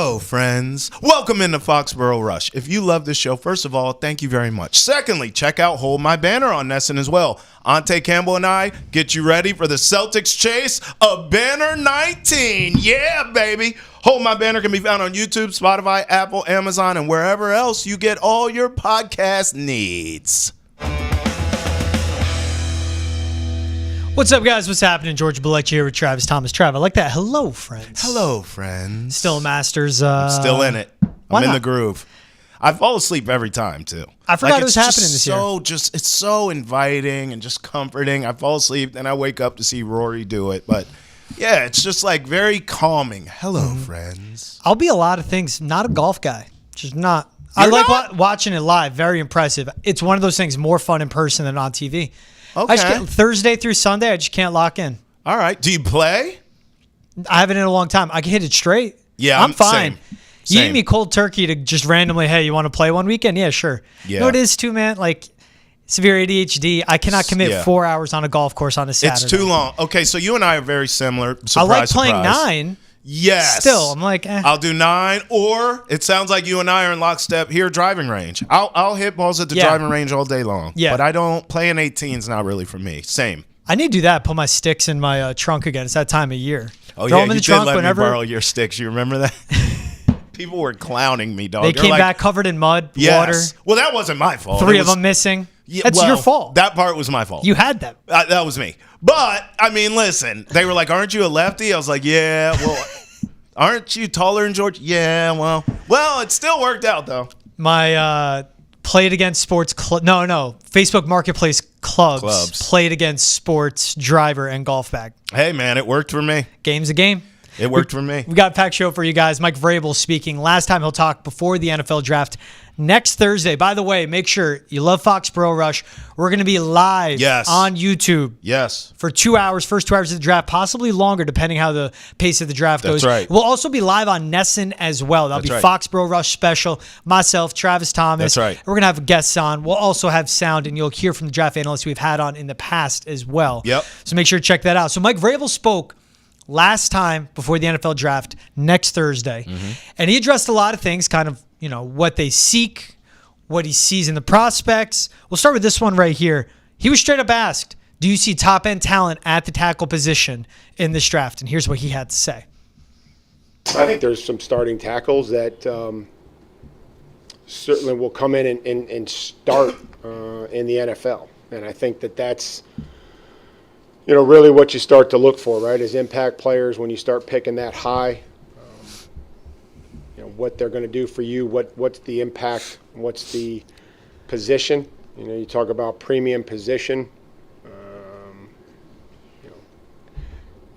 Hello, friends. Welcome into Foxborough Rush. If you love this show, first of all, thank you very much. Secondly, check out Hold My Banner on Nesson as well. Ante Campbell and I get you ready for the Celtics chase of Banner 19. Yeah, baby. Hold My Banner can be found on YouTube, Spotify, Apple, Amazon, and wherever else you get all your podcast needs. What's up, guys? What's happening? George Balekji here with Travis Thomas Share. I like that. Hello, friends. Hello, friends. Still Masters. I'm still in it. Why I'm in not? the groove. I fall asleep every time, too. I forgot it was happening this year. It's so inviting and just comforting. I fall asleep, and I wake up to see Rory do it. But, yeah, it's just, like, very calming. Hello, friends. I'll be a lot of things. Not a golf guy. Just not. You're I like not? watching it live. Very impressive. It's one of those things more fun in person than on TV. Okay. Thursday through Sunday, I just can't lock in. All right. Do you play? I haven't in a long time. I can hit it straight. Yeah, I'm fine. You Same. eat me cold turkey to just randomly, hey, you want to play one weekend? Yeah, sure. Yeah. You know what it is too, man? Like severe ADHD. I cannot commit 4 hours on a golf course on a Saturday. It's too long. Okay, so you and I are very similar. Surprise, I like playing surprise. 9. Yes. Still, I'm like, I'll do 9, or it sounds like you and I are in lockstep here, driving range. I'll hit balls at the driving range all day long. Yeah. But I don't play an 18's not really for me. Same. I need to do that. Put my sticks in my trunk again. It's that time of year. Oh, Throw yeah, them in you the trunk did let whenever. me borrow your sticks. You remember that? People were clowning me, dog. They They're came like, back covered in mud, yes. water. Well, that wasn't my fault. 3 of them missing. Yeah, That's your fault. That part was my fault. You had them. That was me. But, I mean, listen. They were like, aren't you a lefty? I was like, yeah, well... Aren't you taller than George? Yeah, well, it still worked out, though. My played against sports Facebook Marketplace clubs played against sports driver and golf bag. Hey, man, it worked for me. Game's a game. It worked for me. We got a packed show for you guys. Mike Vrabel speaking. Last time he'll talk before the NFL draft next Thursday. By the way, make sure you love Foxborough Rush. We're going to be live on YouTube. Yes. For 2 hours, first 2 hours of the draft, possibly longer, depending how the pace of the draft goes. That's right. We'll also be live on Nesson as well. That'll be Foxborough Rush special. Myself, Travis Thomas. That's right. We're going to have guests on. We'll also have sound, and you'll hear from the draft analysts we've had on in the past as well. Yep. So make sure to check that out. So Mike Vrabel spoke last time before the NFL draft next Thursday. And he addressed a lot of things, kind of, what they seek, what he sees in the prospects. We'll start with this one right here. He was straight up asked, do you see top-end talent at the tackle position in this draft? And here's what he had to say. I think there's some starting tackles that certainly will come in and start in the NFL. And I think that's really what you start to look for, right, as impact players when you start picking that high. What they're going to do for you, what's the impact, what's the position. You talk about premium position.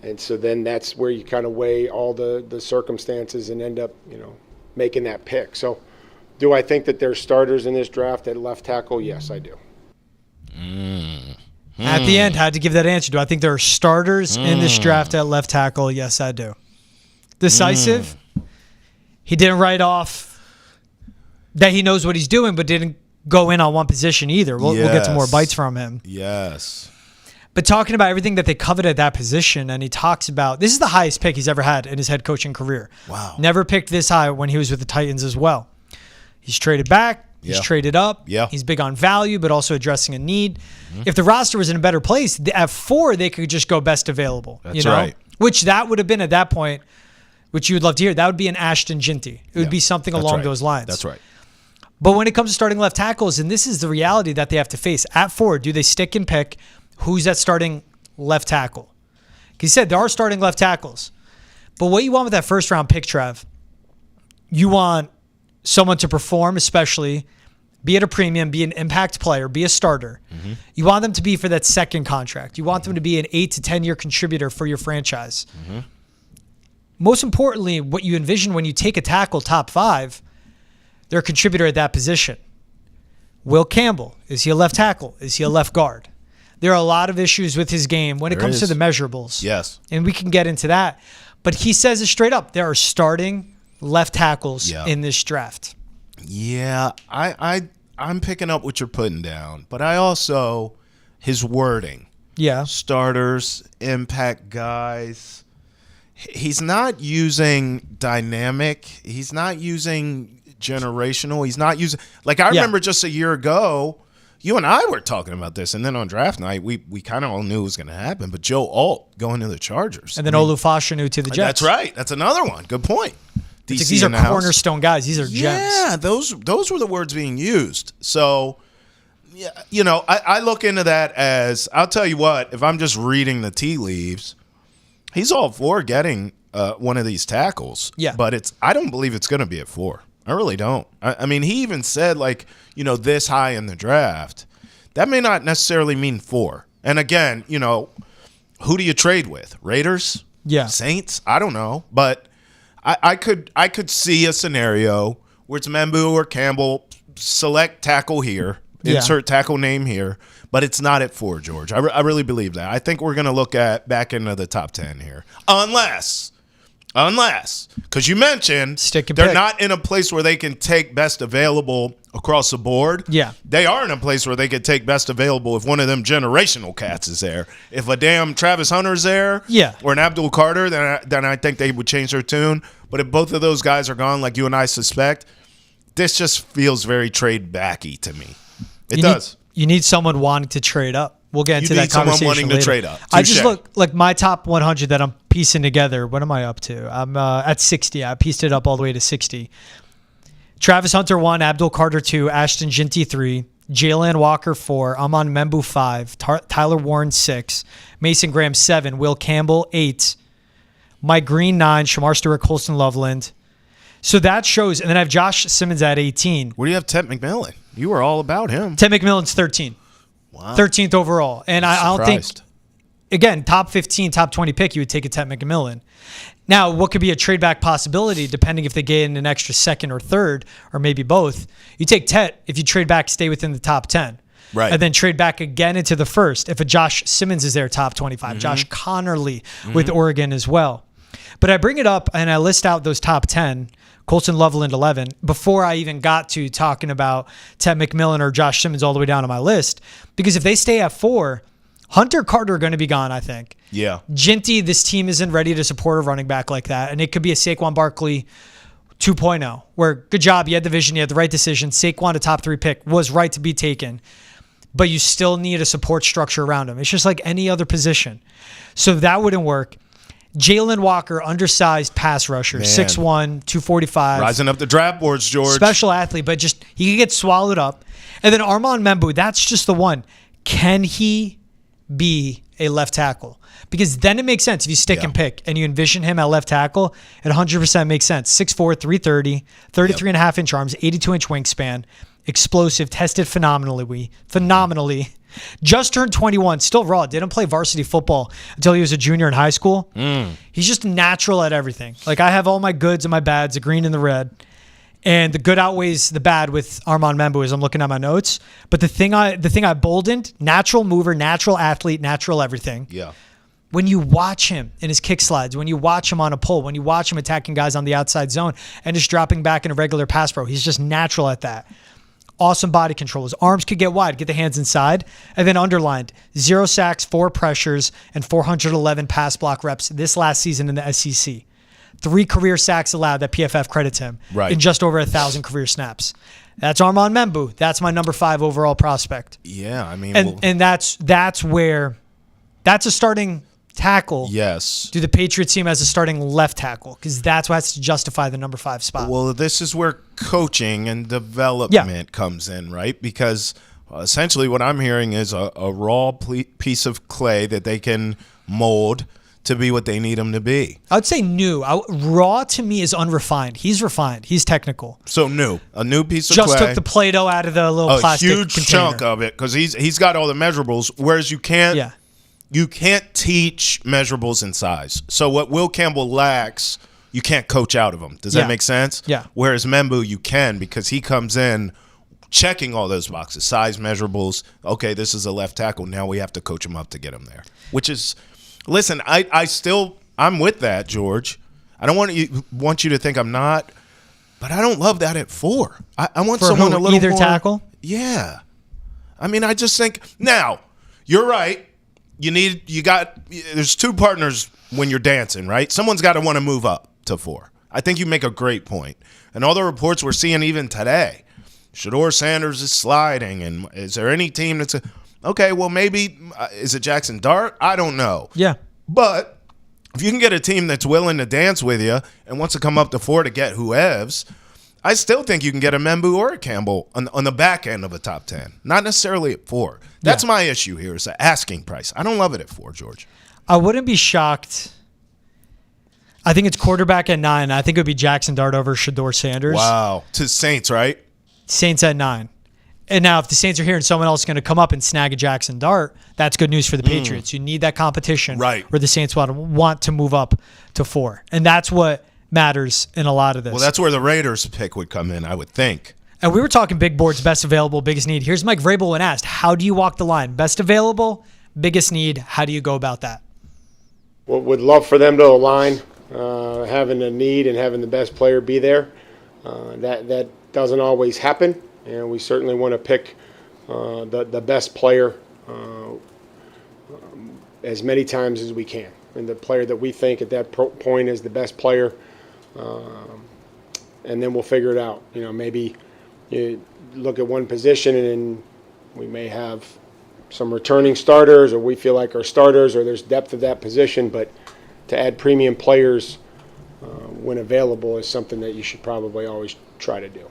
And so then that's where you kind of weigh all the circumstances and end up, making that pick. So do I think that there's starters in this draft at left tackle? Yes, I do. At the end, had to give that answer. Do I think there are starters in this draft at left tackle? Yes, I do. Decisive. He didn't write off that he knows what he's doing, but didn't go in on one position either. We'll get some more bites from him. Yes. But talking about everything that they coveted at that position, and he talks about, this is the highest pick he's ever had in his head coaching career. Wow. Never picked this high when he was with the Titans as well. He's traded back. He's traded up. Yeah. He's big on value, but also addressing a need. If the roster was in a better place, at 4, they could just go best available. That's right. Which that would have been at that point, which you would love to hear. That would be an Ashton Ginty. It would be something along those lines. That's right. But when it comes to starting left tackles, and this is the reality that they have to face, at 4, do they stick and pick who's that starting left tackle? He said there are starting left tackles. But what you want with that first-round pick, Trev, you want someone to perform, especially, be at a premium, be an impact player, be a starter. You want them to be for that second contract. You want them to be an 8 to 10-year contributor for your franchise. Most importantly, what you envision when you take a tackle top 5, they're a contributor at that position. Will Campbell, is he a left tackle? Is he a left guard? There are a lot of issues with his game when it comes to the measurables. Yes. And we can get into that. But he says it straight up. There are starting left tackles in this draft. Yeah, I'm picking up what you're putting down. But I also, his wording. Yeah. Starters, impact guys. he's not using dynamic. He's not using generational. He's not using like I remember just a year ago. You and I were talking about this, and then on draft night, we kind of all knew it was going to happen. But Joe Alt going to the Chargers. And then Olufashinu to the Jets. That's right. That's another one. Good point. DC these are cornerstone guys. These are gems. Yeah, those were the words being used. So, yeah, you know, I look into that as, I'll tell you what, if I'm just reading the tea leaves, he's all for getting one of these tackles. Yeah. But I don't believe it's going to be at 4. I really don't. I mean, he even said, like, you know, this high in the draft. That may not necessarily mean 4. And again, you know, who do you trade with? Raiders? Yeah. Saints? I don't know. But I could see a scenario where it's Membu or Campbell, select tackle here, insert tackle name here, but it's not at 4, George. I really believe that. I think we're going to look at back into the top 10 here. Unless, because you mentioned they're not in a place where they can take best available across the board. Yeah. They are in a place where they could take best available if one of them generational cats is there. If a damn Travis Hunter's there, or an Abdul Carter, then I think they would change their tune. But if both of those guys are gone, like you and I suspect, this just feels very trade-backy to me. It does. You need someone wanting to trade up. We'll get into that conversation someone wanting later. to trade up. I just look like my top 100 that I'm piecing together. What am I up to? I'm at 60. I pieced it up all the way to 60. Travis Hunter 1, Abdul Carter 2, Ashton Ginty 3, Jalen Walker 4, Amon Membu 5, Tyler Warren 6, Mason Graham 7, Will Campbell 8, Mike Green 9, Shamar Stewart, Colston Loveland. So that shows, and then I have Josh Simmons at 18. Where do you have Ted McMillan? You were all about him. Ted McMillan's 13. Wow. 13th overall. And I don't think, again, top 15, top 20 pick, you would take a Ted McMillan. Now, what could be a trade back possibility, depending if they gain an extra second or third, or maybe both? You take Ted, if you trade back, stay within the top 10. Right. And then trade back again into the first. If a Josh Simmons is there, top 25. Josh Connerly with Oregon as well. But I bring it up and I list out those top 10. Colston Loveland 11, before I even got to talking about Ted McMillan or Josh Simmons all the way down on my list. Because if they stay at 4, Hunter Carter are going to be gone, I think. Yeah. Ginty, this team isn't ready to support a running back like that. And it could be a Saquon Barkley 2.0, where good job, you had the vision, you had the right decision. Saquon, a top 3 pick, was right to be taken. But you still need a support structure around him. It's just like any other position. So that wouldn't work. Jalen Walker, undersized pass rusher, 6'1", 245. Rising up the draft boards, George. Special athlete, but just he could get swallowed up. And then Armand Membu, that's just the one. Can he be a left tackle? Because then it makes sense if you stick and pick and you envision him at left tackle, it 100% makes sense. 6'4", 330, 33.5-inch arms, 82-inch wingspan, explosive, tested phenomenally. Just turned 21, still raw, didn't play varsity football until he was a junior in high school. He's just natural at everything. Like, I have all my goods and my bads, the green and the red. And the good outweighs the bad with Armand Membu as I'm looking at my notes. But the thing I boldened, natural mover, natural athlete, natural everything. Yeah. When you watch him in his kick slides, when you watch him on a pull, when you watch him attacking guys on the outside zone and just dropping back in a regular pass pro, he's just natural at that. Awesome body control. His arms could get wide, get the hands inside. And then underlined, 0 sacks, 4 pressures, and 411 pass block reps this last season in the SEC. 3 career sacks allowed that PFF credits him in just over 1,000 career snaps. That's Armand Membu. That's my number 5 overall prospect. Yeah, I mean. And that's where, that's a starting tackle. Yes. Do the Patriots team as a starting left tackle? Because that's what has to justify the number 5 spot. Well, this is where coaching and development comes in, right? Because essentially what I'm hearing is a raw piece of clay that they can mold to be what they need him to be. I would say new. Raw to me is unrefined. He's refined. He's technical. So new. A new piece of clay. Just clay. took the Play-Doh out of the little plastic container. A huge chunk of it, because he's got all the measurables, whereas you can't. Yeah. You can't teach measurables in size. So what Will Campbell lacks, you can't coach out of him. Does that make sense? Yeah. Whereas Membu, you can, because he comes in checking all those boxes, size, measurables. Okay, this is a left tackle. Now we have to coach him up to get him there. Which is, listen, I'm with that, George. I don't want you to think I'm not, but I don't love that at 4. I want someone a little either more. Tackle? Yeah. I mean, I just think, now, you're right. there's two partners when you're dancing, right? Someone's got to want to move up to 4. I think you make a great point. And all the reports we're seeing even today, Shedeur Sanders is sliding. And is there any team that's okay, well, maybe is it Jackson Dart? I don't know. Yeah. But if you can get a team that's willing to dance with you and wants to come up to 4 to get whoevs, I still think you can get a Membu or a Campbell on the back end of a top 10, not necessarily at 4. That's my issue here is the asking price. I don't love it at 4, George. I wouldn't be shocked. I think it's quarterback at 9. I think it would be Jackson Dart over Shedeur Sanders. Wow. To Saints, right? Saints at 9. And now if the Saints are here and someone else is going to come up and snag a Jackson Dart, that's good news for the Patriots. You need that competition right, where the Saints want to move up to 4. And that's what matters in a lot of this. Well, that's where the Raiders pick would come in, I would think. And we were talking big boards, best available, biggest need. Here's Mike Vrabel when asked, how do you walk the line? Best available, biggest need, how do you go about that? Well, would love for them to align, having a need and having the best player be there. That doesn't always happen, and we certainly want to pick the best player as many times as we can. And the player that we think at that point is the best player, and then we'll figure it out. Maybe you look at one position and we may have some returning starters, or we feel like our starters, or there's depth of that position, but to add premium players when available is something that you should probably always try to do.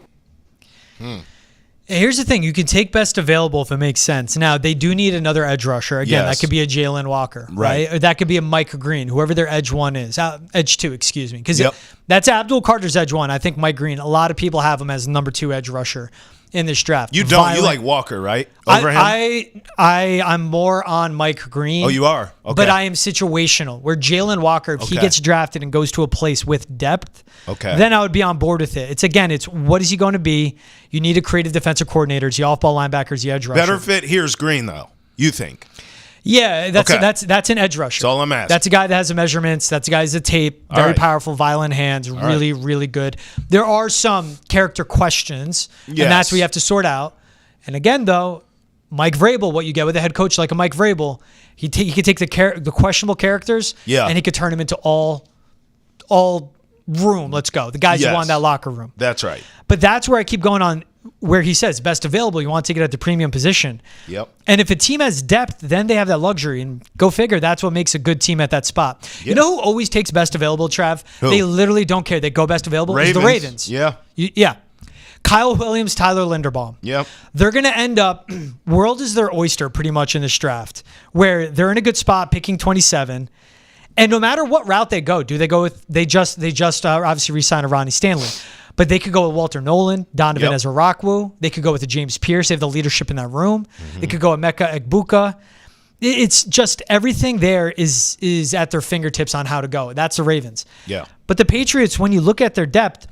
Here's the thing. You can take best available if it makes sense. Now, they do need another edge rusher. Again, that could be a Jalen Walker, right? Or that could be a Mike Green, whoever their edge 1 is. Edge 2, excuse me. Because that's Abdul Carter's edge 1. I think Mike Green, a lot of people have him as number 2 edge rusher in this draft. You don't. You like Walker, right? Over him? I'm more on Mike Green. Oh, you are? Okay. But I am situational. Where Jalen Walker, if he gets drafted and goes to a place with depth, then I would be on board with it. It's what is he going to be? You need a creative defensive coordinator. It's the off-ball linebackers, the edge rusher. Better fit here's Green, though, you think? Yeah, that's an edge rusher. That's all I'm asking. That's a guy that has the measurements. That's a guy who's a tape. Very powerful, violent hands. Really, really good. There are some character questions, and that's what you have to sort out. And again, though, Mike Vrabel, what you get with a head coach like a Mike Vrabel, he could take the questionable characters, and he could turn them into all room. Let's go. The guys you want in that locker room. That's right. But that's where I keep going on. Where he says best available, you want to take it at the premium position. Yep. And if a team has depth, then they have that luxury. And go figure, that's what makes a good team at that spot. Yep. You know who always takes best available, Trav? Who? They literally don't care. They go best available. Ravens. It's the Ravens. Yeah. Yeah. Kyle Williams, Tyler Linderbaum. Yep. They're going to end up, world is their oyster pretty much in this draft, where they're in a good spot picking 27. And no matter what route they go, they just obviously re-signed Ronnie Stanley. But they could go with Walter Nolan, Donovan Ezra-Rockwoo. They could go with the James Pierce. They have the leadership in that room. They could go with Mecca Egbuka. It's just everything there is at their fingertips on how to go. That's the Ravens. Yeah. But the Patriots, when you look at their depth,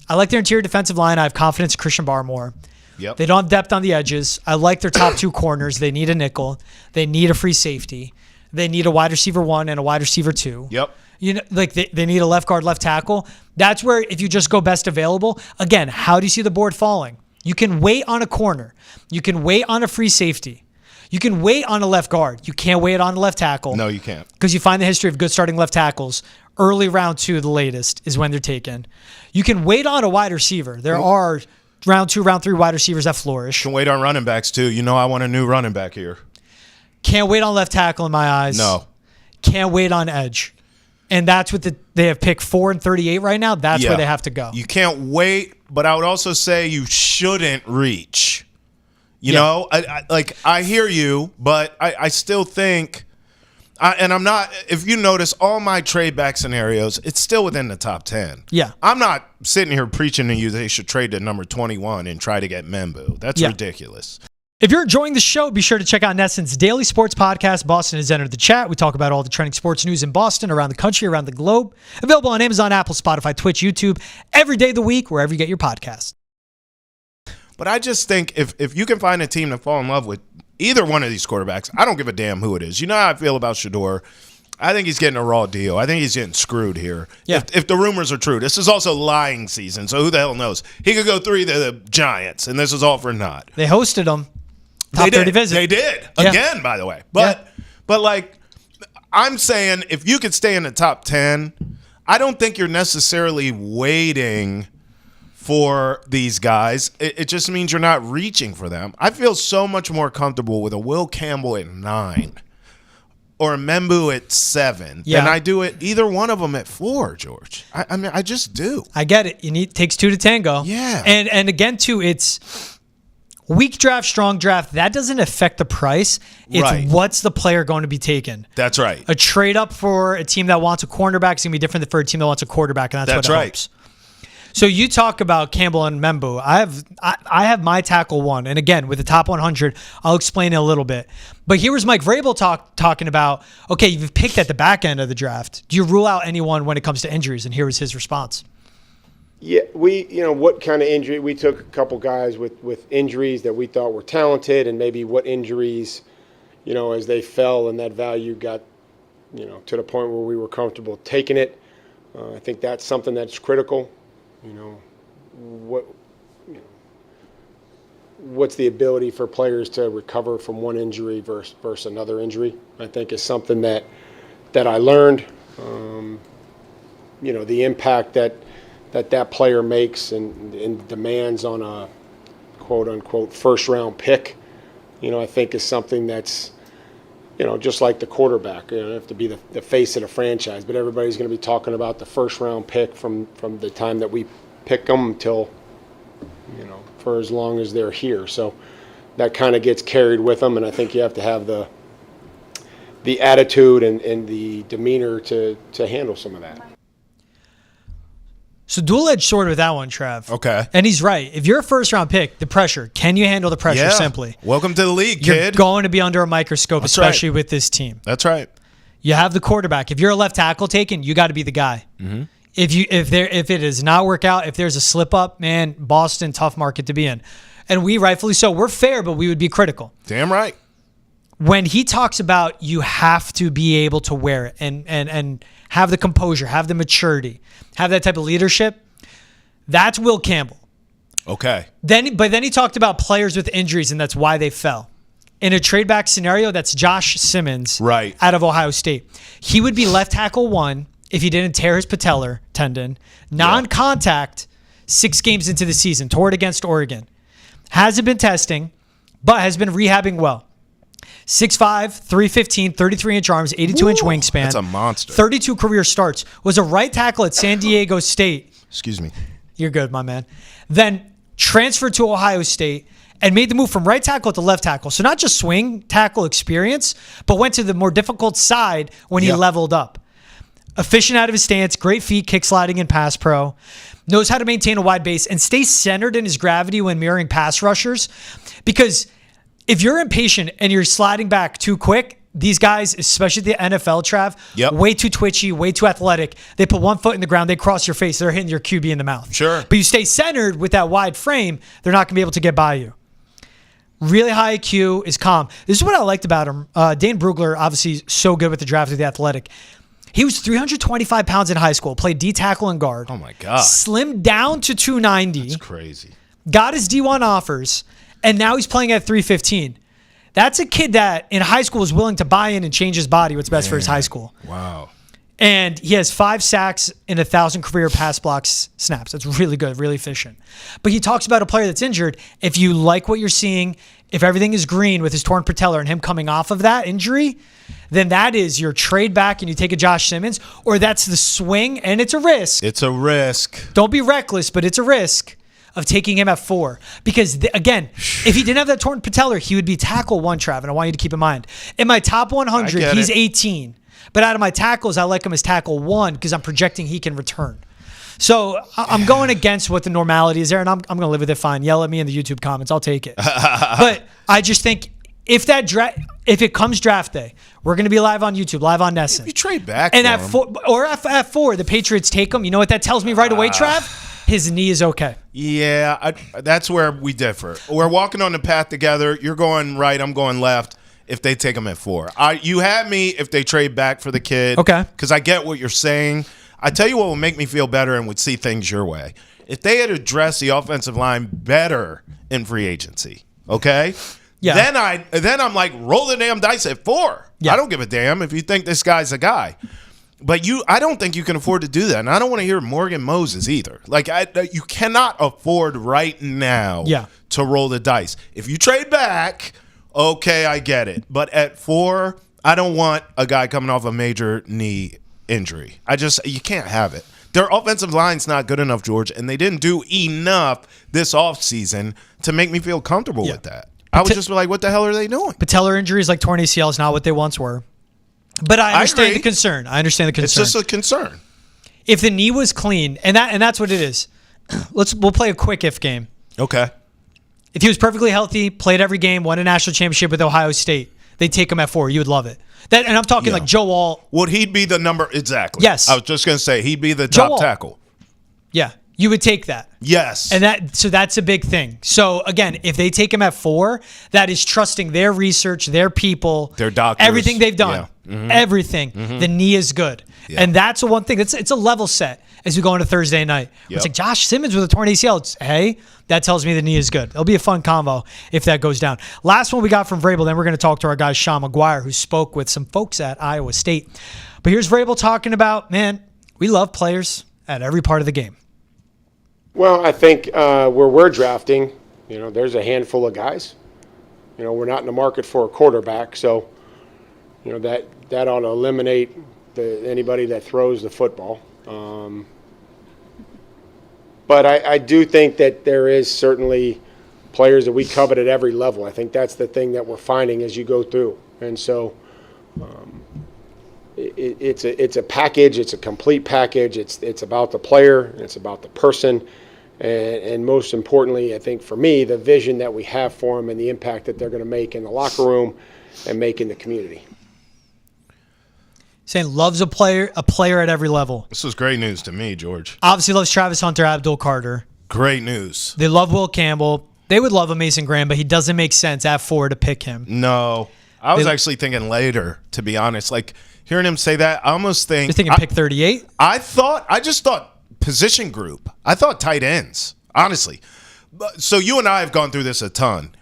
I like their interior defensive line. I have confidence in Christian Barmore. Yep. They don't have depth on the edges. I like their top 2 corners. They need a nickel. They need a free safety. They need a wide receiver 1 and a wide receiver 2. Yep. They need a left guard, left tackle. That's where if you just go best available, again, how do you see the board falling? You can wait on a corner. You can wait on a free safety. You can wait on a left guard. You can't wait on a left tackle. No, you can't. Because you find the history of good starting left tackles. Early round 2, the latest, is when they're taken. You can wait on a wide receiver. There are round 2, round 3 wide receivers that flourish. You can wait on running backs, too. I want a new running back here. Can't wait on left tackle in my eyes. No. Can't wait on edge. And that's what they have picked 4 and 38 right now. That's where they have to go. You can't wait, but I would also say you shouldn't reach. You know, I hear you, but I still think, and I'm not, if you notice all my trade back scenarios, it's still within the top 10. Yeah. I'm not sitting here preaching to you they should trade to number 21 and try to get Membu. That's ridiculous. If you're enjoying the show, be sure to check out Nesson's daily sports podcast. Boston has entered the chat. We talk about all the trending sports news in Boston, around the country, around the globe. Available on Amazon, Apple, Spotify, Twitch, YouTube, every day of the week, wherever you get your podcasts. But I just think if you can find a team to fall in love with either one of these quarterbacks, I don't give a damn who it is. You know how I feel about Shedeur. I think he's getting a raw deal. I think he's getting screwed here. Yeah. If the rumors are true. This is also lying season, so who the hell knows? He could go 3 to the Giants, and this is all for naught. They hosted him. Top 30 visit. They did. Again, by the way. But But, like, I'm saying if you could stay in the top 10, I don't think you're necessarily waiting for these guys. It just means you're not reaching for them. I feel so much more comfortable with a Will Campbell at 9 or a Membu at 7 than I do at either one of them at 4, George. I mean, I just do. I get it. Takes 2 to tango. Yeah. And again, too, it's weak draft, strong draft. That doesn't affect the price. It's what's the player going to be taken. That's right. A trade up for a team that wants a cornerback is going to be different than for a team that wants a quarterback, and that's what helps. So you talk about Campbell and Membu. I have my tackle 1, and again with the top 100, I'll explain it a little bit. But here was Mike Vrabel talking about, okay, you've picked at the back end of the draft. Do you rule out anyone when it comes to injuries? And here was his response. Yeah, what kind of injury? We took a couple guys with injuries that we thought were talented, and maybe what injuries, as they fell and that value got, to the point where we were comfortable taking it. I think that's something that's critical. What's the ability for players to recover from one injury versus another injury? I think is something that I learned. The impact that player makes and demands on a quote unquote first round pick, I think is something that's, just like the quarterback, you have to be the face of the franchise, but everybody's going to be talking about the first round pick from the time that we pick them until, for as long as they're here. So that kind of gets carried with them, and I think you have to have the attitude and the demeanor to handle some of that. So dual-edged sword with that one, Trev. Okay. And he's right. If you're a first-round pick, the pressure, can you handle the pressure simply? Welcome to the league, You're kid. going to be under a microscope, That's especially with this team. That's right. You have the quarterback. If you're a left tackle taken, you got to be the guy. Mm-hmm. If it does not work out, if there's a slip-up, man, Boston, tough market to be in. And we, rightfully so, we're fair, but we would be critical. Damn right. When he talks about you have to be able to wear it and have the composure, have the maturity, have that type of leadership, that's Will Campbell. Okay. But then he talked about players with injuries, and that's why they fell. In a trade back scenario, that's Josh Simmons out of Ohio State. He would be left tackle 1 if he didn't tear his patellar tendon. Non-contact, 6 games into the season, tore it against Oregon. Hasn't been testing, but has been rehabbing well. 6'5", 315, 33-inch arms, 82-inch wingspan. That's a monster. 32 career starts. Was a right tackle at San Diego State. Excuse me. You're good, my man. Then transferred to Ohio State and made the move from right tackle to left tackle. So not just swing tackle experience, but went to the more difficult side when he leveled up. Efficient out of his stance, great feet, kick sliding and pass pro. Knows how to maintain a wide base and stay centered in his gravity when mirroring pass rushers. Because if you're impatient and you're sliding back too quick, these guys, especially the NFL, Trav, way too twitchy, way too athletic. They put one foot in the ground, they cross your face, they're hitting your QB in the mouth. Sure. But you stay centered with that wide frame, they're not going to be able to get by you. Really high IQ, is calm. This is what I liked about him. Dane Brugler, obviously so good with the draft with the athletic. He was 325 pounds in high school, played D tackle and guard. Oh, my God. Slimmed down to 290. That's crazy. Got his D1 offers, and now he's playing at 315. That's a kid that in high school was willing to buy in and change his body what's best for his high school. Wow. And he has 5 sacks and 1,000 career pass blocks snaps. That's really good, really efficient. But he talks about a player that's injured. If you like what you're seeing, if everything is green with his torn patellar and him coming off of that injury, then that is your trade back and you take a Josh Simmons, or that's the swing, and it's a risk. It's a risk. Don't be reckless, but it's a risk of taking him at 4. Because, again, if he didn't have that torn patellar, he would be tackle 1, Trav, and I want you to keep in mind. In my top 100, he's 18. But out of my tackles, I like him as tackle 1 because I'm projecting he can return. So I'm going against what the normality is there, and I'm going to live with it fine. Yell at me in the YouTube comments. I'll take it. But I just think if it comes draft day, we're going to be live on YouTube, live on Nesson. If you trade back and at 4, the Patriots take him. You know what that tells me right away, Trav? His knee is okay. Yeah, that's where we differ. We're walking on the path together. You're going right, I'm going left. If they take him at 4, you had me if they trade back for the kid. Okay. Because I get what you're saying. I tell you what will make me feel better and would see things your way. If they had addressed the offensive line better in free agency, okay, Yeah. Then I'm like, roll the damn dice at 4. Yeah. I don't give a damn if you think this guy's a guy. But I don't think you can afford to do that. And I don't want to hear Morgan Moses either. Like, you cannot afford right now to roll the dice. If you trade back, okay, I get it. But at 4, I don't want a guy coming off a major knee injury. You can't have it. Their offensive line's not good enough, George, and they didn't do enough this offseason to make me feel comfortable with that. I was just like, what the hell are they doing? Patellar injuries like torn ACL is not what they once were. But I understand the concern. It's just a concern. If the knee was clean, and that's what it is. We'll play a quick if game. Okay. If he was perfectly healthy, played every game, won a national championship with Ohio State, they'd take him at 4. You would love it. And I'm talking like Joe Alt. Would he be the number? Exactly. Yes. I was just going to say, he'd be the top tackle. Yeah. You would take that. Yes. And that's a big thing. So again, if they take him at 4, that is trusting their research, their people, their doctors, everything they've done. Yeah. Mm-hmm. Everything. Mm-hmm. The knee is good. Yeah. And that's the one thing. It's a level set as we go into Thursday night. Yep. It's like Josh Simmons with a torn ACL. That tells me the knee is good. It'll be a fun combo if that goes down. Last one we got from Vrabel. Then we're going to talk to our guy Sean McGuire, who spoke with some folks at Iowa State. But here's Vrabel talking about, man, we love players at every part of the game. Well, I think where we're drafting, there's a handful of guys. We're not in the market for a quarterback, so that ought to eliminate anybody that throws the football. But I do think that there is certainly players that we covet at every level. I think that's the thing that we're finding as you go through, and so it's a package. It's a complete package. It's about the player. It's about the person. And most importantly, I think for me, the vision that we have for them and the impact that they're going to make in the locker room and make in the community. Saying loves a player at every level. This was great news to me, George. Obviously loves Travis Hunter, Abdul Carter. Great news. They love Will Campbell. They would love a Mason Graham, but he doesn't make sense at 4 to pick him. No. I was actually thinking later, to be honest. Like, hearing him say that, I almost think... You're thinking pick 38? I just thought position group. I thought tight ends, honestly. So you and I have gone through this a ton.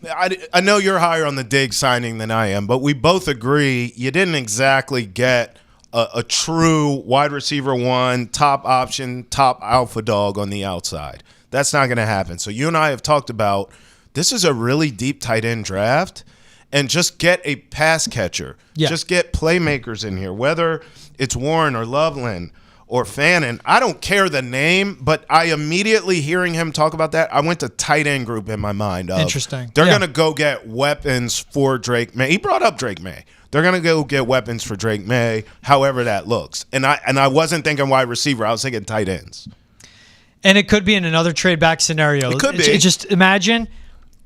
I know you're higher on the Diggs signing than I am, but we both agree you didn't exactly get a true wide receiver 1, top option, top alpha dog on the outside. That's not going to happen. So you and I have talked about this is a really deep tight end draft, and just get a pass catcher. Yeah. Just get playmakers in here, whether it's Warren or Loveland or Fannin. I don't care the name, but I immediately, hearing him talk about that, I went to tight end group in my mind. Interesting. They're going to go get weapons for Drake May. He brought up Drake May. They're going to go get weapons for Drake May, however that looks. And I wasn't thinking wide receiver. I was thinking tight ends. And it could be in another trade back scenario. It could be. Just imagine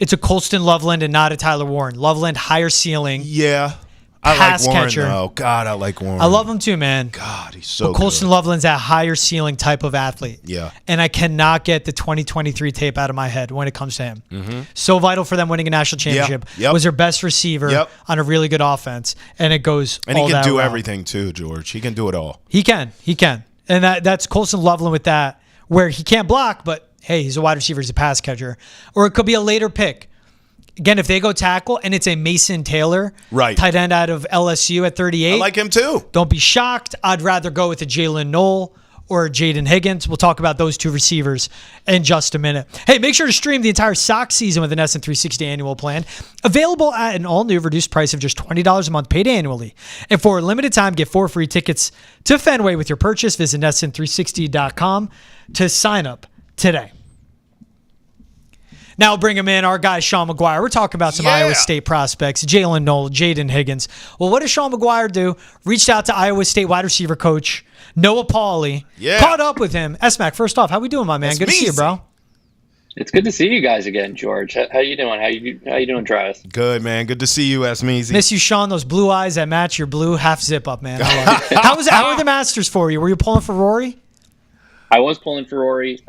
it's a Colston Loveland and not a Tyler Warren. Loveland, higher ceiling. Yeah. I pass like Warren, catcher. though. God, I like Warren. I love him too, man. God, he's so but Colston good. Loveland's a higher ceiling type of athlete. Yeah. And I cannot get the 2023 tape out of my head when it comes to him. Mm-hmm. So vital for them winning a national championship. Yep. Was their best receiver on a really good offense. And it goes And all he can that do route. everything too, George. He can do it all. He can. And that's Colston Loveland with that, where he can't block, but hey, he's a wide receiver, he's a pass catcher. Or it could be a later pick. Again, if they go tackle and it's a Mason Taylor, tight end out of LSU at 38. I like him too. Don't be shocked. I'd rather go with a Jaylin Noel or a Jayden Higgins. We'll talk about those two receivers in just a minute. Hey, make sure to stream the entire Sox season with an SN360 annual plan. Available at an all-new reduced price of just $20 a month paid annually. And for a limited time, get 4 free tickets to Fenway with your purchase. Visit SN360.com to sign up today. Now bring him in, our guy Sean McGuire. We're talking about some Iowa State prospects, Jaylin Noel, Jayden Higgins. Well, what does Sean McGuire do? Reached out to Iowa State wide receiver coach Noah Pauley. Caught up with him. S-Mac, first off, how we doing, my man? Good to see you, bro. It's good to see you guys again, George. How you doing? How you doing, Travis? Good, man. Good to see you, S-Meezy. Miss you, Sean. Those blue eyes that match your blue half zip up, man. I love it. How were the Masters for you? Were you pulling for Rory? I was pulling for Rory.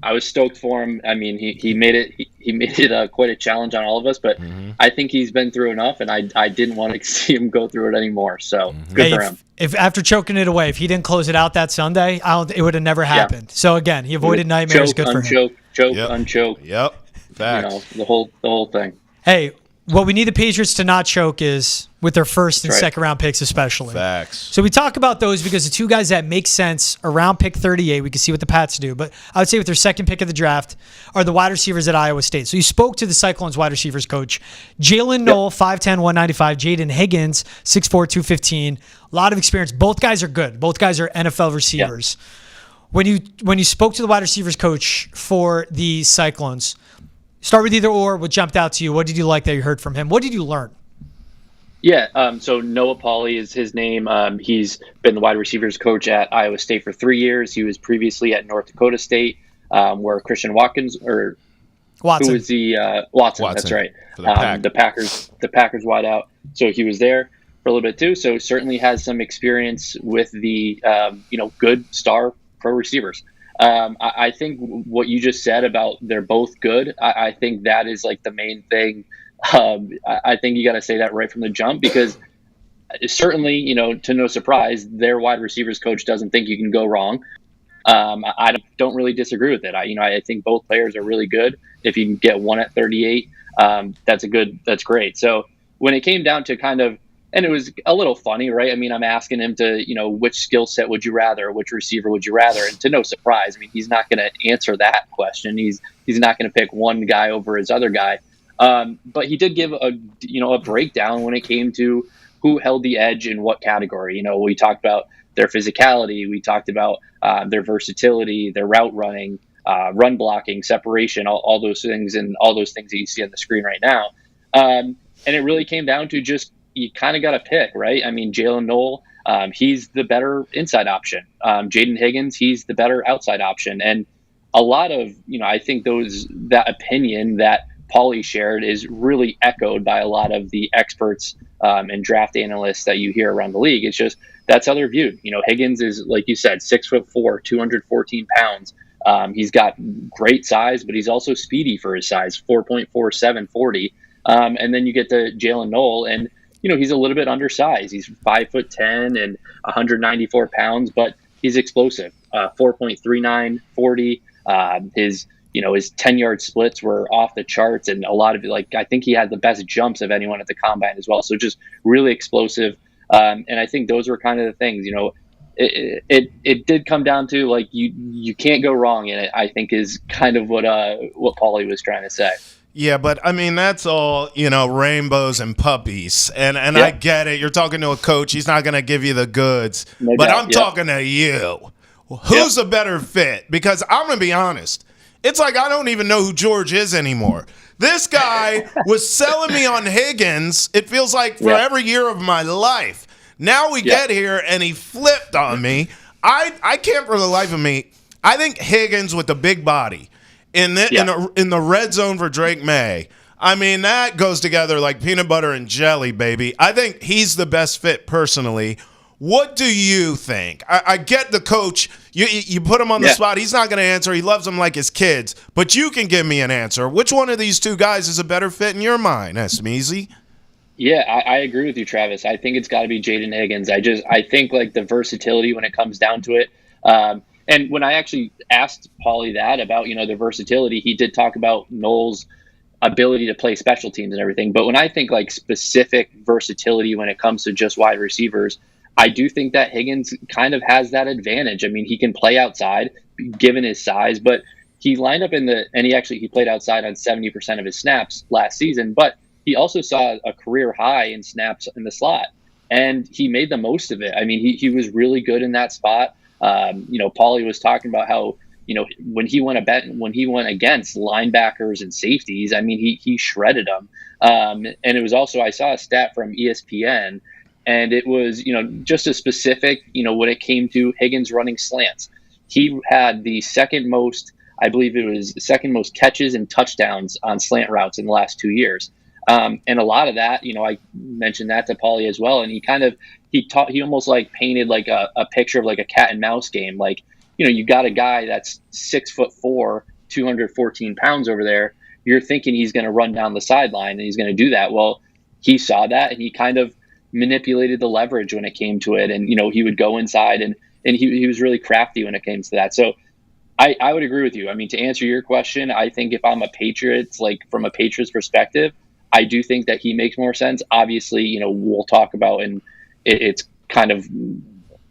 I was stoked for him. I mean, he made it quite a challenge on all of us, but I think he's been through enough, and I didn't want to see him go through it anymore. So good for him. If after choking it away, if he didn't close it out that Sunday, it would have never happened. So again, he avoided nightmares. Good for him. Choke, unchoke. Yep. Facts. the whole thing. Hey, what we need the Patriots to not choke is with their first and second round picks, especially. Facts. So we talk about those because the two guys that make sense around pick 38, we can see what the Pats do. But I would say with their second pick of the draft are the wide receivers at Iowa State. So you spoke to the Cyclones wide receivers coach. Jaylin Noel, 5'10", 195. Jayden Higgins, 6'4", 215. A lot of experience. Both guys are good. Both guys are NFL receivers. Yep. When you spoke to the wide receivers coach for the Cyclones, start with either or. What jumped out to you? What did you like that you heard from him? What did you learn? Yeah, so Noah Pauley is his name. He's been the wide receivers coach at Iowa State for 3 years. He was previously at North Dakota State, where Christian Watson. Who was the Watson? That's right. The Packers wide out. So he was there for a little bit too. So certainly has some experience with the good star pro receivers. I think what you just said about they're both good. I think that is like the main thing. I think you got to say that right from the jump, because certainly, to no surprise, their wide receivers coach doesn't think you can go wrong. I don't really disagree with it. I think both players are really good. If you can get one at 38, that's great. So when it came down to and it was a little funny, right? I mean, I'm asking him to, which skill set would you rather, which receiver would you rather? And to no surprise, I mean, he's not going to answer that question. He's not going to pick one guy over his other guy. But he did give a breakdown when it came to who held the edge in what category. We talked about their physicality. We talked about their versatility, their route running, run blocking, separation, all those things, and all those things that you see on the screen right now. And it really came down to just, you kind of got to pick, right? I mean, Jaylin Noel, he's the better inside option. Jayden Higgins, he's the better outside option. And a lot of, I think that opinion that Pauley shared is really echoed by a lot of the experts and draft analysts that you hear around the league. It's just, that's how they're viewed. Higgins is, like you said, 6'4", 214 pounds. He's got great size, but he's also speedy for his size, 4.47 40. And then you get to Jaylin Noel, and he's a little bit undersized. He's 5'10" and 194 pounds, but he's explosive. 4.39 40. His 10-yard splits were off the charts, and a lot of I think he had the best jumps of anyone at the combine as well. So just really explosive. And I think those were kind of the things, it did come down to you can't go wrong in it, I think is kind of what Pauley was trying to say. Yeah, but I mean, that's all, rainbows and puppies. And I get it. You're talking to a coach. He's not going to give you the goods. No but doubt. I'm talking to you. Who's a better fit? Because I'm going to be honest. It's like I don't even know who George is anymore. This guy was selling me on Higgins, it feels like, for every year of my life. Now we get here, and he flipped on me. I can't for the life of me. I think Higgins with the big body in the red zone for Drake May, I mean, that goes together like peanut butter and jelly, baby. I think he's the best fit personally. What do you think? I get the coach. You put him on the spot. He's not going to answer. He loves them like his kids. But you can give me an answer. Which one of these two guys is a better fit in your mind, Smeezy? Yeah, I agree with you, Travis. I think it's got to be Jayden Higgins. I think the versatility when it comes down to it. And when I actually asked Pauley that about, the versatility, he did talk about Noel's ability to play special teams and everything. But when I think specific versatility when it comes to just wide receivers, I do think that Higgins kind of has that advantage. I mean, he can play outside given his size, but he lined up he played outside on 70% of his snaps last season, but he also saw a career high in snaps in the slot, and he made the most of it. I mean, he was really good in that spot. Pauley was talking about how, when he went against linebackers and safeties, I mean, he shredded them. And it was also, I saw a stat from ESPN, and it was, just a specific, when it came to Higgins running slants, he had the second most catches and touchdowns on slant routes in the last 2 years. And a lot of that, I mentioned that to Pauley as well. And he almost painted a picture of a cat and mouse game. You got a guy that's 6'4", 214 pounds over there. You're thinking he's going to run down the sideline and he's going to do that. Well, he saw that and he kind of manipulated the leverage when it came to it. And, he would go inside and he was really crafty when it came to that. So I would agree with you. I mean, to answer your question, I think if I'm a Patriots, like from a Patriots perspective, I do think that he makes more sense. Obviously, we'll talk about, and it's kind of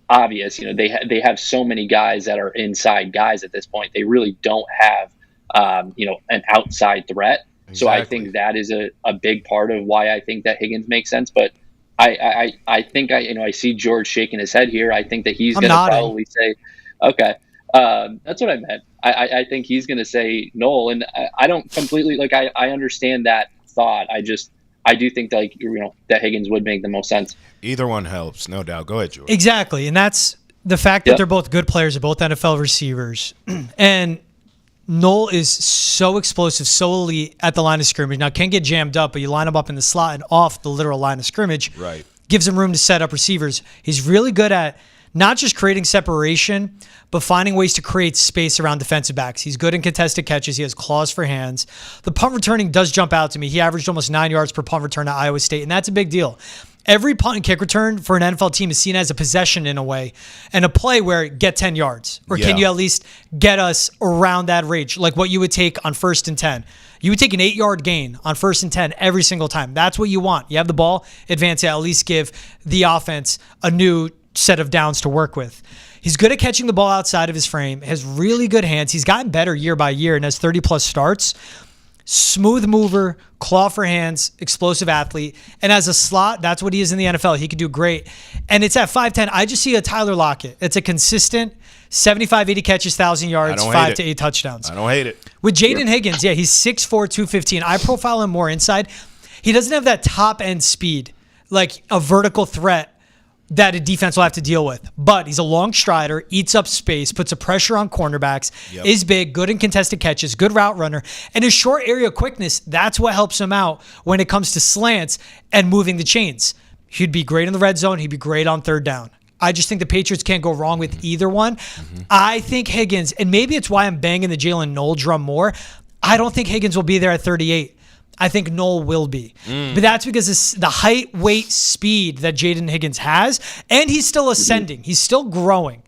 obvious. They have so many guys that are inside guys at this point. They really don't have, an outside threat. Exactly. So I think that is a big part of why I think that Higgins makes sense. But I think I see George shaking his head here. I think that he's going to probably say, okay. That's what I meant. I think he's going to say Noel, and I don't completely I understand that thought. I do think that that Higgins would make the most sense. Either one helps, no doubt. Go ahead, George. Exactly, and that's the fact that they're both good players, they're both NFL receivers, and Noel is so explosive, so elite at the line of scrimmage. Now, can get jammed up, but you line him up in the slot and off the literal line of scrimmage. Right. Gives him room to set up receivers. He's really good at not just creating separation, but finding ways to create space around defensive backs. He's good in contested catches. He has claws for hands. The punt returning does jump out to me. He averaged almost 9 yards per punt return at Iowa State, and that's a big deal. Every punt and kick return for an NFL team is seen as a possession in a way, and a play where get 10 yards, or can you at least get us around that range, like what you would take on 1st and 10. You would take an 8-yard gain on 1st and 10 every single time. That's what you want. You have the ball, advance it, at least give the offense a new set of downs to work with. He's good at catching the ball outside of his frame, has really good hands. He's gotten better year by year and has 30-plus starts. Smooth mover, claw for hands, explosive athlete. And as a slot, that's what he is in the NFL. He could do great. And it's at 5'10". I just see a Tyler Lockett. It's a consistent 75, 80 catches, 1,000 yards, 5 to 8 touchdowns. I don't hate it. With Jayden Higgins, he's 6'4", 215. I profile him more inside. He doesn't have that top-end speed, like a vertical threat that a defense will have to deal with. But he's a long strider, eats up space, puts a pressure on cornerbacks, is big, good in contested catches, good route runner, and his short area quickness, that's what helps him out when it comes to slants and moving the chains. He'd be great in the red zone. He'd be great on 3rd down. I just think the Patriots can't go wrong with either one. I think Higgins, and maybe it's why I'm banging the Jaylin Noel drum more, I don't think Higgins will be there at 38. I think Noel will be. But that's because it's the height, weight, speed that Jayden Higgins has, and he's still ascending. He's still growing.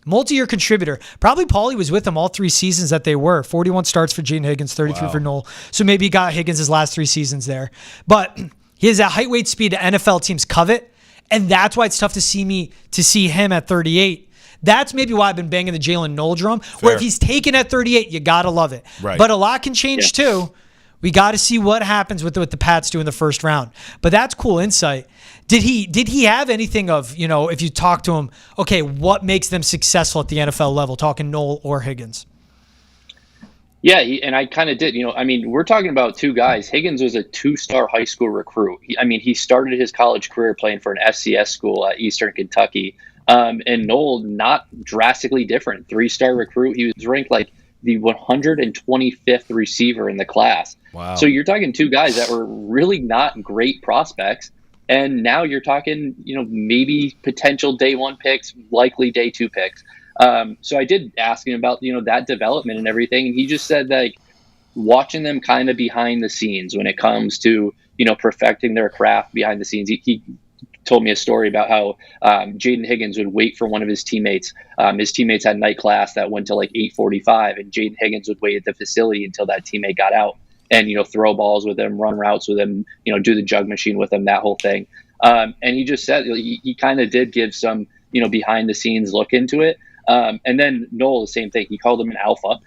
Multi-year contributor. Probably Pauley was with him all 3 seasons that they were. 41 starts for Jayden Higgins, 33 for Noel. So maybe he got Higgins his last 3 seasons there. But he has that height, weight, speed that NFL teams covet, and that's why it's tough to see him at 38. That's maybe why I've been banging the Jaylin Noel drum, where if he's taken at 38, you got to love it. Right. But a lot can change too. We got to see what happens with the Pats do in the 1st round. But that's cool insight. Did he have anything of, if you talk to him, okay, what makes them successful at the NFL level, talking Noel or Higgins? Yeah, and I kind of did. We're talking about 2 guys. Higgins was a 2-star high school recruit. He started his college career playing for an FCS school at Eastern Kentucky. And Noel, not drastically different. 3-star recruit. He was ranked like the 125th receiver in the class. Wow. So you're talking 2 guys that were really not great prospects. And now you're talking, maybe potential day 1 picks, likely day 2 picks. So I did ask him about, that development and everything. And he just said that watching them kind of behind the scenes when it comes to, perfecting their craft behind the scenes. He told me a story about how Jayden Higgins would wait for one of his teammates. His teammates had night class that went to like 8:45, and Jayden Higgins would wait at the facility until that teammate got out and, throw balls with him, run routes with him, do the jug machine with him, that whole thing. And he just said he kind of did give some, behind the scenes look into it. And then Noel, the same thing. He called him an alpha.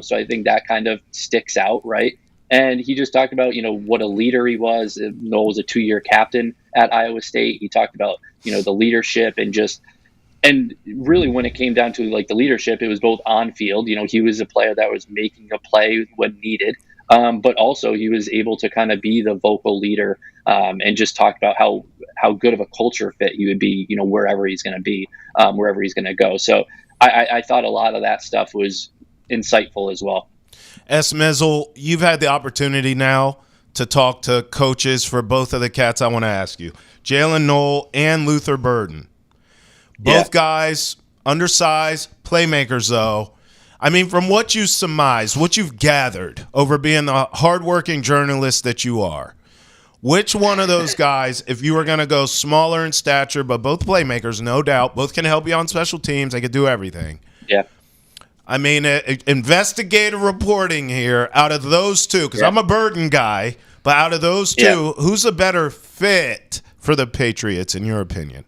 So I think that kind of sticks out, right? And he just talked about, what a leader he was. Noel was a 2-year captain at Iowa State. He talked about, the leadership and really when it came down to like the leadership, it was both on field. He was a player that was making a play when needed. But also he was able to kind of be the vocal leader and just talk about how good of a culture fit he would be, wherever he's going to be, wherever he's going to go. So I thought a lot of that stuff was insightful as well. S. Mizzle, you've had the opportunity now to talk to coaches for both of the cats I want to ask you, Jaylin Noel and Luther Burden. Both guys, undersized, playmakers though. From what you surmise, what you've gathered over being the hardworking journalist that you are, which one of those guys, if you were going to go smaller in stature, but both playmakers, no doubt, both can help you on special teams, they could do everything. Yeah. I mean, investigative reporting here. Out of those two, because I'm a Burden guy, but out of those two, who's a better fit for the Patriots, in your opinion?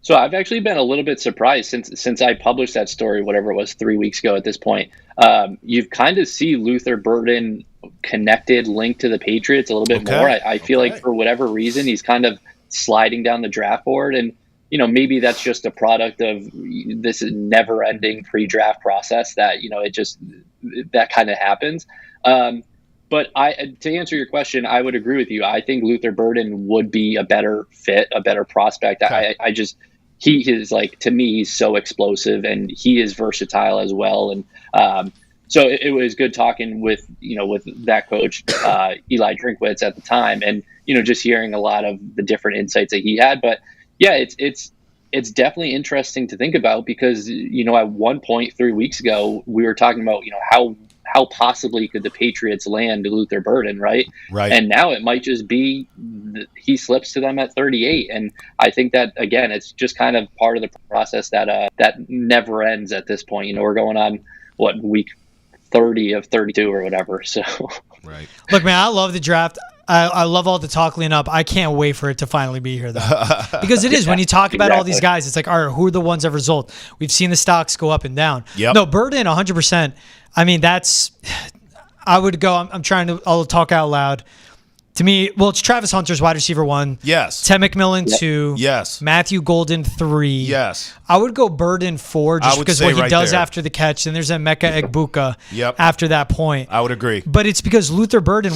So I've actually been a little bit surprised since I published that story, whatever it was, 3 weeks ago at this point. You've kind of see Luther Burden linked to the Patriots a little bit more. I feel like for whatever reason, he's kind of sliding down the draft board. And, maybe that's just a product of this never ending pre-draft process that, that kind of happens. But to answer your question, I would agree with you. I think Luther Burden would be a better fit, a better prospect. Okay. He is to me, he's so explosive and he is versatile as well. And so it was good talking with that coach, Eli Drinkwitz at the time, and, just hearing a lot of the different insights that he had. But yeah, it's definitely interesting to think about because, at one point 3 weeks ago, we were talking about, how possibly could the Patriots land Luther Burden, right? Right. And now it might just be he slips to them at 38. And I think that, again, it's just kind of part of the process that never ends at this point. We're going on, week 30 of 32 or whatever. So, right. Look, man, I love the draft. I love all the talk leading up. I can't wait for it to finally be here, though. Because it is. When you talk about all these guys, it's like, all right, who are the ones that result? We've seen the stocks go up and down. Yep. No, Burden, 100%. I mean, I would go, I'll talk out loud. To me, it's Travis Hunter's wide receiver 1. Yes. Ted McMillan 2. Yes. Matthew Golden 3. Yes. I would go Burden 4 just because what he does after the catch. Then there's Emeka Egbuka after that point. I would agree. But it's because Luther Burden,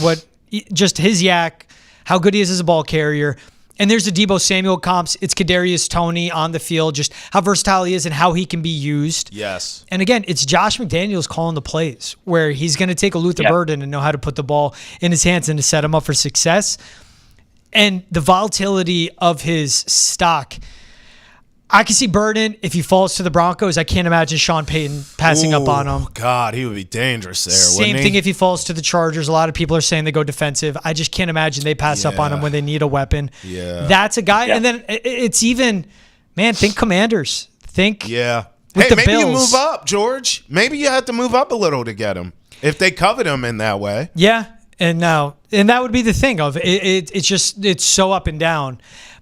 just his yak, how good he is as a ball carrier. And there's the Deebo Samuel comps. It's Kadarius Toney on the field, just how versatile he is and how he can be used. Yes. And again, it's Josh McDaniels calling the plays where he's going to take a Luther Burden and know how to put the ball in his hands and to set him up for success. And the volatility of his stock, I can see Burden if he falls to the Broncos. I can't imagine Sean Payton passing up on him. God, he would be dangerous there. Same thing if he falls to the Chargers. A lot of people are saying they go defensive. I just can't imagine they pass up on him when they need a weapon. Yeah, that's a guy. Yeah. And then it's even, man, think Commanders. Think with the maybe Bills. You move up, George. Maybe you have to move up a little to get him if they covet him in that way. Yeah, and that would be the thing of it's so up and down.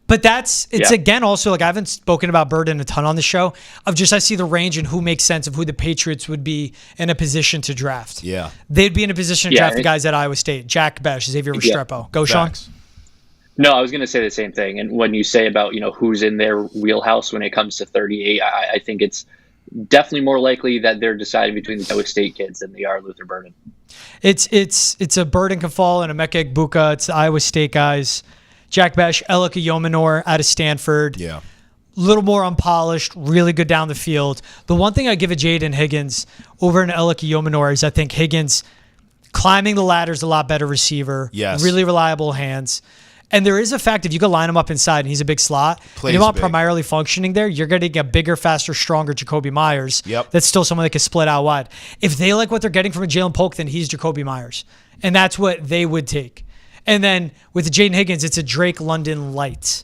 But again, also, I haven't spoken about Burden a ton on the show, I see the range and who makes sense of who the Patriots would be in a position to draft. Yeah. They'd be in a position to draft the guys at Iowa State, Jack Besh, Xavier Restrepo. Go, Sean. No, I was going to say the same thing. And when you say about, who's in their wheelhouse when it comes to 38, I think it's definitely more likely that they're deciding between the Iowa State kids than they are Luther Burden. It's a Burden can fall and a Emeka Egbuka. It's the Iowa State guys. Jack Besh, Elika Yomenor out of Stanford. Yeah. A little more unpolished, really good down the field. The one thing I give a Jayden Higgins over an Elika Yomenor is I think Higgins climbing the ladder is a lot better receiver. Yes. Really reliable hands. And there is a fact, if you could line him up inside and he's a big slot, and you want primarily functioning there, you're getting a bigger, faster, stronger Jacoby Myers. Yep. That's still someone that can split out wide. If they like what they're getting from a Jalen Polk, then he's Jacoby Myers. And that's what they would take. And then with Jayden Higgins, it's a Drake London light.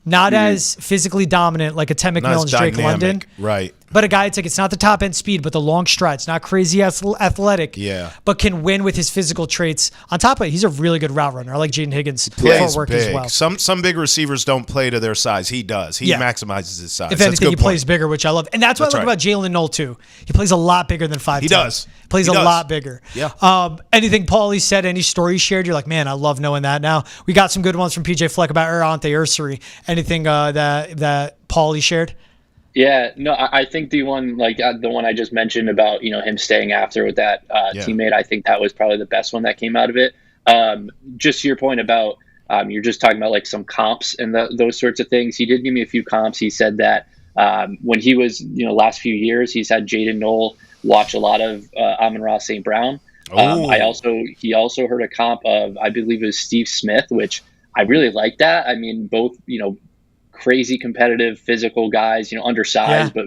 Not as physically dominant like a Ted McMillan's Drake London. Right. But a guy, it's not the top end speed, but the long strides, not crazy athletic, but can win with his physical traits. On top of it, he's a really good route runner. I like Jayden Higgins' footwork as well. Some big receivers don't play to their size. He does. He maximizes his size. If anything, he plays bigger, which I love. And that's what I like about Jaylin Noel, too. He plays a lot bigger than 5'10". He does. Plays a lot bigger. Yeah. Anything Pauley said, any story he shared, you're like, man, I love knowing that now. We got some good ones from PJ Fleck about Ante Ursary. Anything that Pauley shared? Yeah, no, I think the one I just mentioned about, him staying after with that teammate, I think that was probably the best one that came out of it. Just to your point about, you're just talking about some comps and those sorts of things. He did give me a few comps. He said that when he was, last few years, he's had Jayden Noel watch a lot of Amon-Ra St. Brown. He also heard a comp of, I believe it was Steve Smith, which I really like that. I mean, both, crazy competitive physical guys, undersized, but,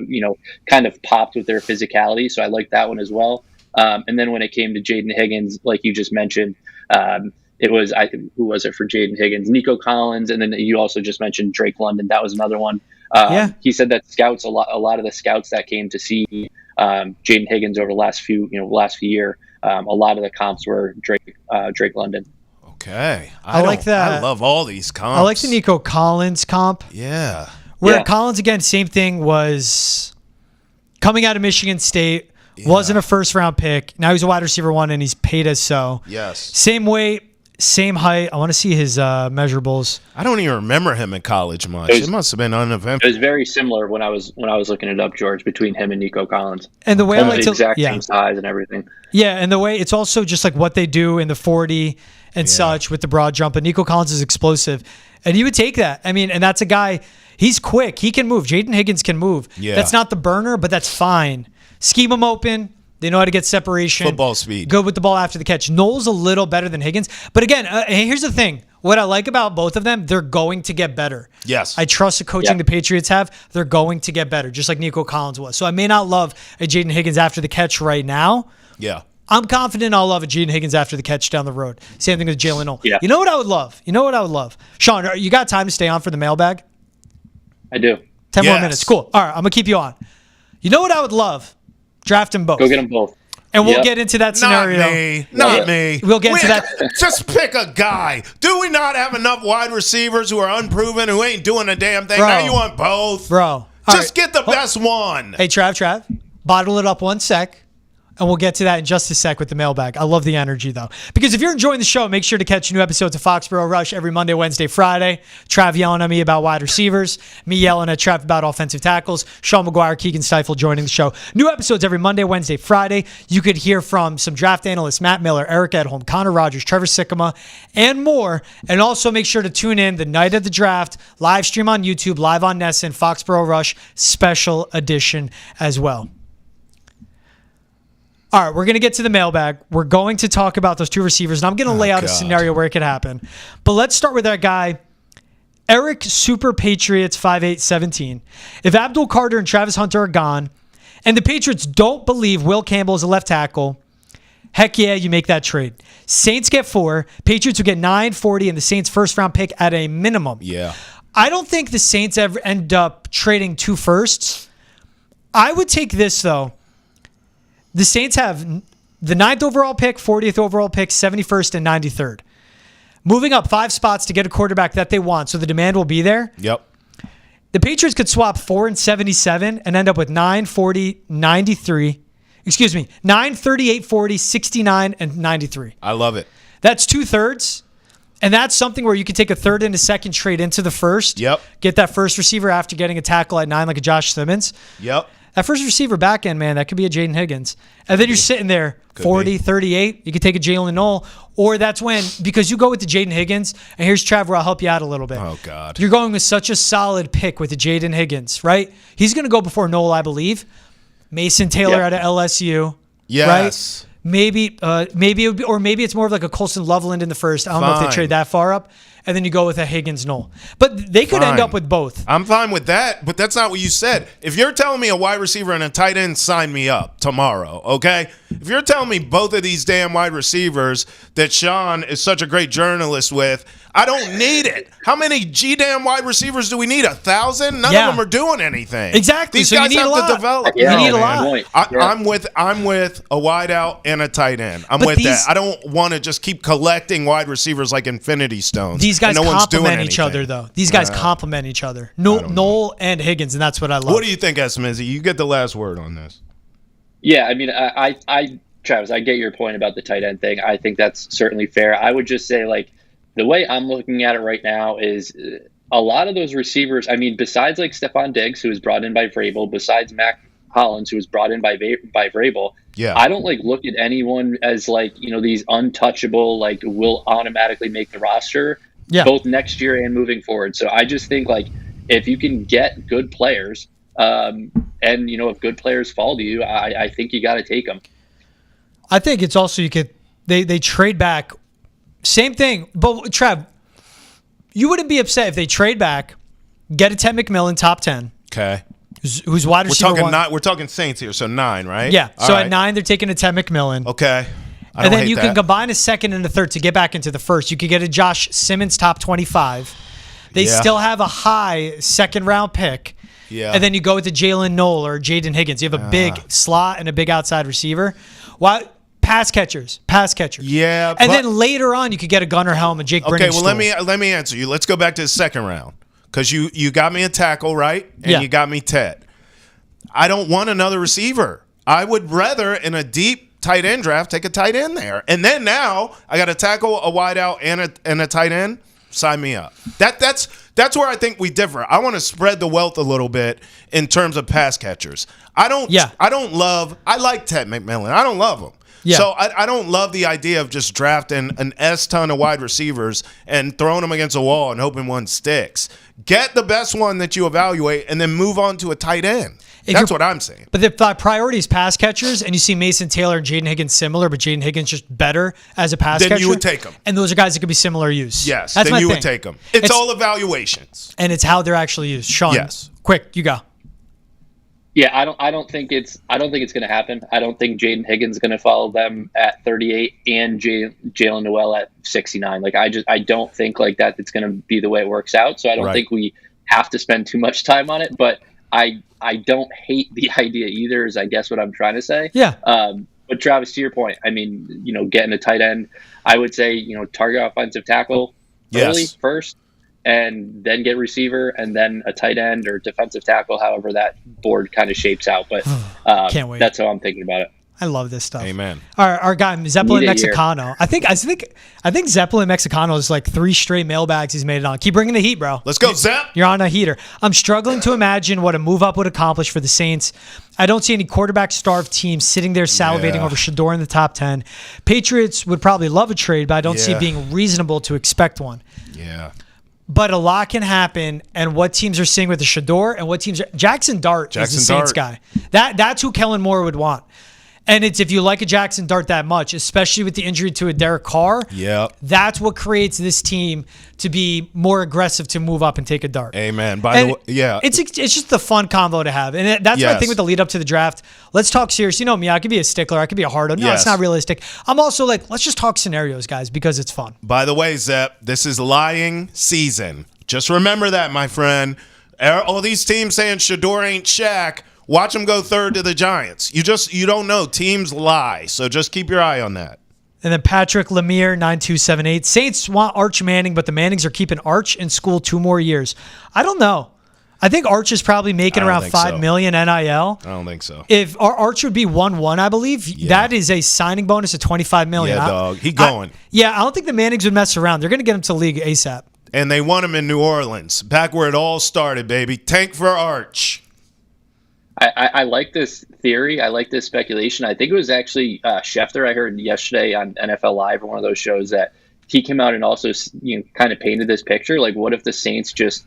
kind of popped with their physicality. So I like that one as well. And then when it came to Jayden Higgins, like you just mentioned, it was, who was it for Jayden Higgins? Nico Collins. And then you also just mentioned Drake London. That was another one. He said that scouts, a lot of the scouts that came to see Jayden Higgins over the last few year. A lot of the comps were Drake London. Okay. I like that. I love all these comps. I like the Nico Collins comp. Yeah. Where Collins, again, same thing, was coming out of Michigan State, wasn't a first-round pick. Now he's a wide receiver 1, and he's paid as so. Yes. Same weight, same height. I want to see his measurables. I don't even remember him in college much. It must have been uneventful. It was very similar when I was looking it up, George, between him and Nico Collins. And the way Almost the exact same size and everything. Yeah, and the way it's also just like what they do in the 40 and such with the broad jump. And Nico Collins is explosive, and you would take that. I mean, and that's a guy. He's quick. He can move. Jayden Higgins can move. Yeah. That's not the burner, but that's fine. Scheme them open. They know how to get separation. Football speed. Good with the ball after the catch. Noel's a little better than Higgins. But again, here's the thing. What I like about both of them, they're going to get better. Yes. I trust the coaching the Patriots have. They're going to get better, just like Nico Collins was. So I may not love a Jayden Higgins after the catch right now. Yeah. I'm confident I'll love a Jayden Higgins after the catch down the road. Same thing with Jaylin Noel. Yeah. You know what I would love? Sean, you got time to stay on for the mailbag? I do. 10 more minutes. Cool. All right, I'm going to keep you on. You know what I would love? Draft them both. Go get them both. And we'll get into that scenario. Not me. We'll get into that. Just pick a guy. Do we not have enough wide receivers who are unproven, who ain't doing a damn thing? Bro. Now you want both? Bro. Just get the best one. Hey, Trav, bottle it up 1 sec. And we'll get to that in just a sec with the mailbag. I love the energy, though. Because if you're enjoying the show, make sure to catch new episodes of Foxborough Rush every Monday, Wednesday, Friday. Trav yelling at me about wide receivers. Me yelling at Trav about offensive tackles. Sean McGuire, Keegan Stifel joining the show. New episodes every Monday, Wednesday, Friday. You could hear from some draft analysts, Matt Miller, Eric Edholm, Connor Rogers, Trevor Sikkema, and more. And also make sure to tune in the night of the draft, live stream on YouTube, live on Nesson, Foxborough Rush, special edition as well. All right, we're going to get to the mailbag. We're going to talk about those two receivers, and I'm going to lay out a scenario where it could happen. But let's start with that guy, Eric Super Patriots 5817. If Abdul Carter and Travis Hunter are gone, and the Patriots don't believe Will Campbell is a left tackle, heck yeah, you make that trade. Saints get 4. Patriots will get 940 and the Saints' first-round pick at a minimum. Yeah. I don't think the Saints ever end up trading 2 firsts. I would take this, though. The Saints have the 9th overall pick, 40th overall pick, 71st, and 93rd. Moving up 5 spots to get a quarterback that they want, so the demand will be there. Yep. The Patriots could swap 4 and 77 and end up with 9, 40, 93. Excuse me, 9, 38, 40, 69, and 93. I love it. That's 2/3. And that's something where you could take a third and a second trade into the first. Yep. Get that first receiver after getting a tackle at 9 like a Josh Simmons. Yep. That first receiver back end, man, that could be a Jayden Higgins. And then you're sitting there, 40, 38. You could take a Jaylin Noel. Or that's when, because you go with the Jayden Higgins, and here's Trevor, I'll help you out a little bit. Oh, God. You're going with such a solid pick with the Jayden Higgins, right? He's going to go before Noel, I believe. Mason Taylor out of LSU. Yes. Right? Maybe it's more of like a Colson Loveland in the first. I don't know if they trade that far up. And then you go with a Higgins Noel. But they could end up with both. I'm fine with that, but that's not what you said. If you're telling me a wide receiver and a tight end, sign me up tomorrow, okay? If you're telling me both of these damn wide receivers that Sean is such a great journalist with, I don't need it. How many G-damn wide receivers do we need? 1,000? None of them are doing anything. Exactly. These so guys you need have a lot. to develop. You need a lot. I'm with a wide out and a tight end. I'm with that. I don't want to just keep collecting wide receivers like Infinity Stones. These guys complement each other, though. These guys complement each other. Noel and Higgins, and that's what I love. What do you think, Smizzy? You get the last word on this. Yeah, I mean, Travis, I get your point about the tight end thing. I think that's certainly fair. I would just say, like, the way I'm looking at it right now is a lot of those receivers, I mean, besides like Stephon Diggs, who was brought in by Vrabel, besides Mac Hollins, who was brought in by Vrabel, I don't like look at anyone as like, you know, these untouchable, like will automatically make the roster both next year and moving forward. So I just think like if you can get good players and, you know, if good players fall to you, I think you got to take them. I think it's also they trade back. Same thing, but Trev, you wouldn't be upset if they trade back, get a Ted McMillan top 10. Okay. Who's wide receiver one. We're talking Saints here, so 9, right? Yeah. So at 9, they're taking a Ted McMillan. Okay. And then you can combine a second and a third to get back into the first. You could get a Josh Simmons top 25. They still have a high second round pick. Yeah. And then you go with the Jaylen Noel or Jayden Higgins. You have a big slot and a big outside receiver. Why? Pass catchers. Yeah. And then later on, you could get a Gunnar Helm and Jake Brennan. Okay, well, let me answer you. Let's go back to the second round because you got me a tackle, right? And you got me Ted. I don't want another receiver. I would rather, in a deep tight end draft, take a tight end there. And then now I got a tackle, a wide out, and a tight end. Sign me up. That's where I think we differ. I want to spread the wealth a little bit in terms of pass catchers. I like Ted McMillan. I don't love him. Yeah. So I don't love the idea of just drafting an S-ton of wide receivers and throwing them against a wall and hoping one sticks. Get the best one that you evaluate and then move on to a tight end. That's what I'm saying. But the priority is pass catchers, and you see Mason Taylor and Jayden Higgins similar, but Jayden Higgins just better as a pass catcher. Then you would take them. And those are guys that could be similar use. Yes, That's then you thing. would take them. It's all evaluations. And it's how they're actually used. Sean, yes. Quick, you go. Yeah, I don't think it's going to happen. I don't think Jayden Higgins is going to follow them at 38 and Jaylen Noel at 69. Like I don't think like that. It's going to be the way it works out. So I don't think we have to spend too much time on it. But I don't hate the idea either. Is I guess what I'm trying to say. Yeah. But Travis, to your point, I mean, getting a tight end, I would say target offensive tackle early first. And then get receiver, and then a tight end or defensive tackle, however that board kind of shapes out. But Can't wait. That's how I'm thinking about it. I love this stuff. Amen. Our guy Zeppelin Mexicano. I think Zeppelin Mexicano is like 3 straight mailbags he's made it on. Keep bringing the heat, bro. Let's go, Zepp. You're on a heater. I'm struggling to imagine what a move up would accomplish for the Saints. I don't see any quarterback-starved teams sitting there salivating over Shador in the top 10. Patriots would probably love a trade, but I don't see it being reasonable to expect one. Yeah. But a lot can happen, and what teams are seeing with the Shador and what teams are... Jackson Dart is the Saints guy. That's who Kellen Moore would want. And it's if you like a Jackson Dart that much, especially with the injury to a Derek Carr, that's what creates this team to be more aggressive to move up and take a Dart. Amen. By the way, it's just a fun convo to have. And that's what I think with the lead up to the draft. Let's talk serious. You know me, I could be a stickler. I could be a hardo. No, it's not realistic. I'm also like, let's just talk scenarios, guys, because it's fun. By the way, Zepp, this is lying season. Just remember that, my friend. All these teams saying Shador ain't Shaq. Watch them go third to the Giants. You don't know. Teams lie. So just keep your eye on that. And then Patrick Lemire, 9278. Saints want Arch Manning, but the Mannings are keeping Arch in school 2 more years. I don't know. I think Arch is probably making around $5 million NIL. I don't think so. If Arch would be 1-1, I believe, that is a signing bonus of $25 million. Yeah, dog. He going. I don't think the Mannings would mess around. They're going to get him to the league ASAP. And they want him in New Orleans, back where it all started, baby. Tank for Arch. I like this theory. I like this speculation. I think it was actually Schefter I heard yesterday on NFL Live or one of those shows that he came out and also kind of painted this picture. Like, what if the Saints just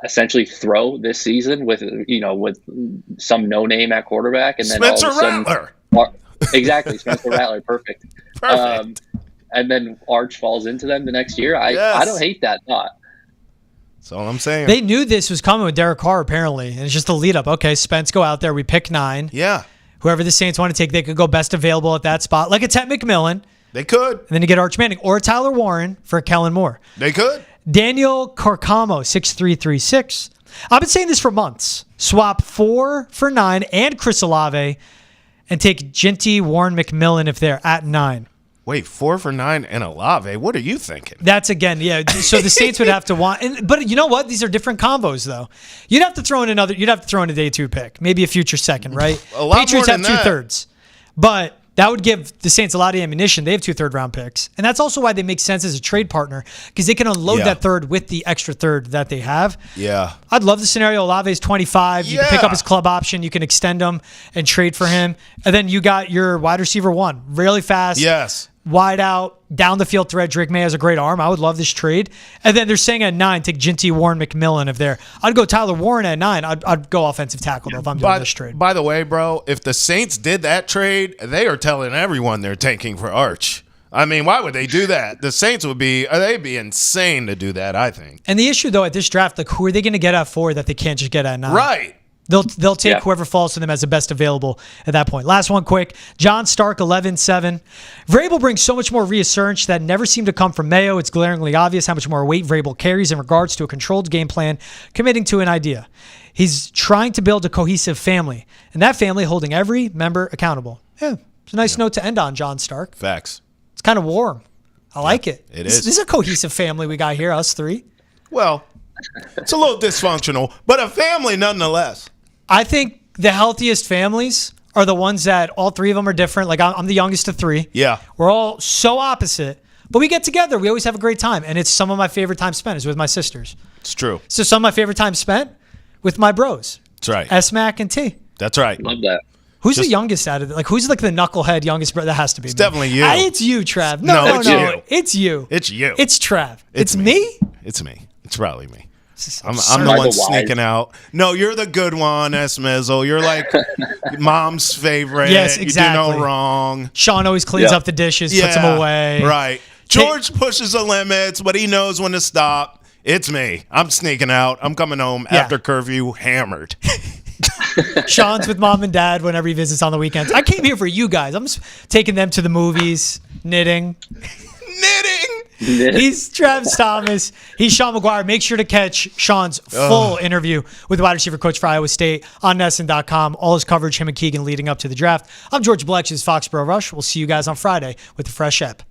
essentially throw this season with some no name at quarterback and then Spencer all of a sudden, Rattler. Exactly, Spencer Rattler, perfect. And then Arch falls into them the next year. I don't hate that thought. That's all I'm saying. They knew this was coming with Derek Carr, apparently. And it's just a lead up. Okay, Spence, go out there. We pick 9. Yeah. Whoever the Saints want to take, they could go best available at that spot. Like a Ted McMillan. They could. And then you get Arch Manning. Or Tyler Warren for Kellen Moore. They could. Daniel Carcamo, 6336. I've been saying this for months. Swap 4 for 9 and Chris Olave and take Ginty, Warren, McMillan if they're at 9. Wait, 4 for 9 and Olave. What are you thinking? That's again, So the Saints would have to want, but you know what? These are different combos, though. You'd have to throw in a day 2 pick, maybe a future second, right? A lot Patriots more have than 2/3, but that would give the Saints a lot of ammunition. They have 2 third-round picks, and that's also why they make sense as a trade partner because they can unload that third with the extra third that they have. Yeah, I'd love the scenario. Olave's 25. You can pick up his club option. You can extend him and trade for him, and then you got your wide receiver 1, really fast. Yes. Wide out, down the field threat. Drake May has a great arm. I would love this trade. And then they're saying at 9, take Ginty, Warren, McMillan if they're. I'd go Tyler Warren at 9. I'd go offensive tackle though if I'm doing this trade. By the way, bro, if the Saints did that trade, they are telling everyone they're tanking for Arch. I mean, why would they do that? The Saints they'd be insane to do that, I think. And the issue though at this draft, like who are they going to get at 4 that they can't just get at 9? Right. They'll take whoever falls to them as the best available at that point. Last one quick. John Stark, 11-7. Vrabel brings so much more reassurance that never seemed to come from Mayo. It's glaringly obvious how much more weight Vrabel carries in regards to a controlled game plan, committing to an idea. He's trying to build a cohesive family, and that family holding every member accountable. Yeah, it's a nice note to end on, John Stark. Facts. It's kind of warm. I like it. It This is. is a cohesive family we got here, us three. Well, it's a little dysfunctional, but a family nonetheless. I think the healthiest families are the ones that all three of them are different. Like I'm the youngest of three. Yeah. We're all so opposite, but we get together. We always have a great time, and it's some of my favorite time spent is with my sisters. It's true. So some of my favorite time spent with my bros. That's right. S-Mac and T. That's right. Love that. Who's the youngest out of it? Like, who's like the knucklehead youngest brother? That has to be me. definitely you. It's you, Trav. No, No, it's no, you. It's you. It's you. It's Trav. It's me. me? It's me. It's probably me. I'm absurd. the Am I one the wise? sneaking out. No, you're the good one, S-Mizzle. You're like mom's favorite. Yes, You exactly. do no wrong. Sean always cleans Yeah. up the dishes, puts them away. Right. George pushes the limits, but he knows when to stop. It's me. I'm sneaking out. I'm coming home Yeah. after curfew hammered. Sean's with mom and dad whenever he visits on the weekends. I came here for you guys. I'm just taking them to the movies, knitting. Knitting. He's Travis Thomas. He's Sean McGuire. Make sure to catch Sean's full interview with the wide receiver coach for Iowa State on NESN.com. All his coverage, him and Keegan leading up to the draft. I'm George Balekji, Foxborough Rush. We'll see you guys on Friday with the fresh ep.